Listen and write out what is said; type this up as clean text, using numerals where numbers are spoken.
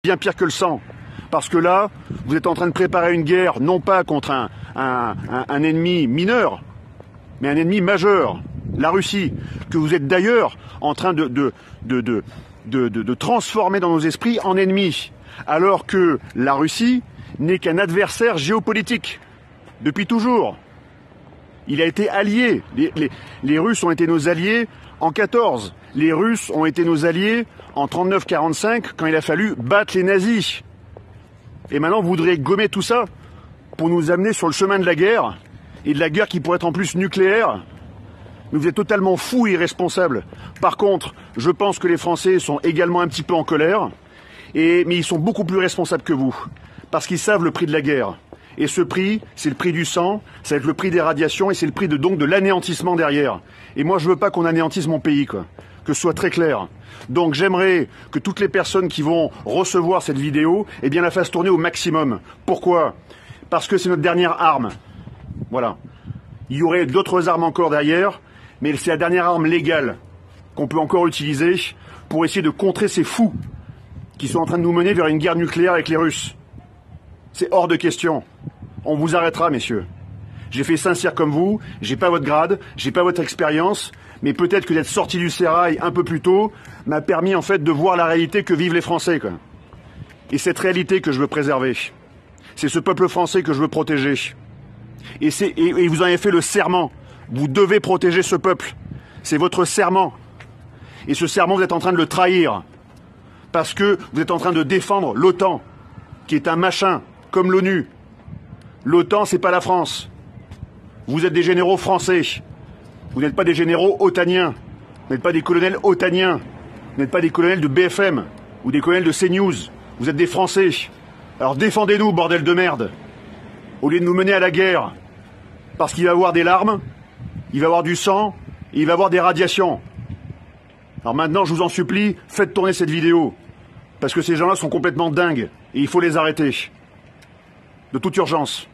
bien pire que le sang. Parce que là, vous êtes en train de préparer une guerre, non pas contre un ennemi mineur, mais un ennemi majeur, la Russie, que vous êtes d'ailleurs en train de transformer dans nos esprits en ennemi, alors que la Russie n'est qu'un adversaire géopolitique, depuis toujours. Il a été allié. Les Russes ont été nos alliés en 14. Les Russes ont été nos alliés en 39-45 quand il a fallu battre les nazis. Et maintenant, vous voudrez gommer tout ça pour nous amener sur le chemin de la guerre, et de la guerre qui pourrait être en plus nucléaire. Mais vous êtes totalement fous et irresponsables. Par contre, je pense que les Français sont également un petit peu en colère, mais ils sont beaucoup plus responsables que vous, parce qu'ils savent le prix de la guerre. Et ce prix, c'est le prix du sang, ça va être le prix des radiations, et c'est le prix donc de l'anéantissement derrière. Et moi, je veux pas qu'on anéantisse mon pays, quoi. Que ce soit très clair. Donc j'aimerais que toutes les personnes qui vont recevoir cette vidéo, eh bien la fassent tourner au maximum. Pourquoi? Parce que c'est notre dernière arme. Voilà. Il y aurait d'autres armes encore derrière, mais c'est la dernière arme légale qu'on peut encore utiliser pour essayer de contrer ces fous qui sont en train de nous mener vers une guerre nucléaire avec les Russes. C'est hors de question. On vous arrêtera, messieurs. J'ai fait Saint-Cyr comme vous, j'ai pas votre grade, j'ai pas votre expérience, mais peut-être que d'être sorti du sérail un peu plus tôt m'a permis en fait de voir la réalité que vivent les Français, quoi. Et cette réalité que je veux préserver. C'est ce peuple français que je veux protéger. Et vous en avez fait le serment. Vous devez protéger ce peuple. C'est votre serment. Et ce serment, vous êtes en train de le trahir. Parce que vous êtes en train de défendre l'OTAN, qui est un machin, comme l'ONU. L'OTAN, c'est pas la France. Vous êtes des généraux français. Vous n'êtes pas des généraux otaniens. Vous n'êtes pas des colonels otaniens. Vous n'êtes pas des colonels de BFM ou des colonels de CNews. Vous êtes des Français. Alors défendez-nous, bordel de merde. Au lieu de nous mener à la guerre. Parce qu'il va y avoir des larmes, il va y avoir du sang, et il va y avoir des radiations. Alors maintenant, je vous en supplie, faites tourner cette vidéo. Parce que ces gens-là sont complètement dingues. Et il faut les arrêter. De toute urgence.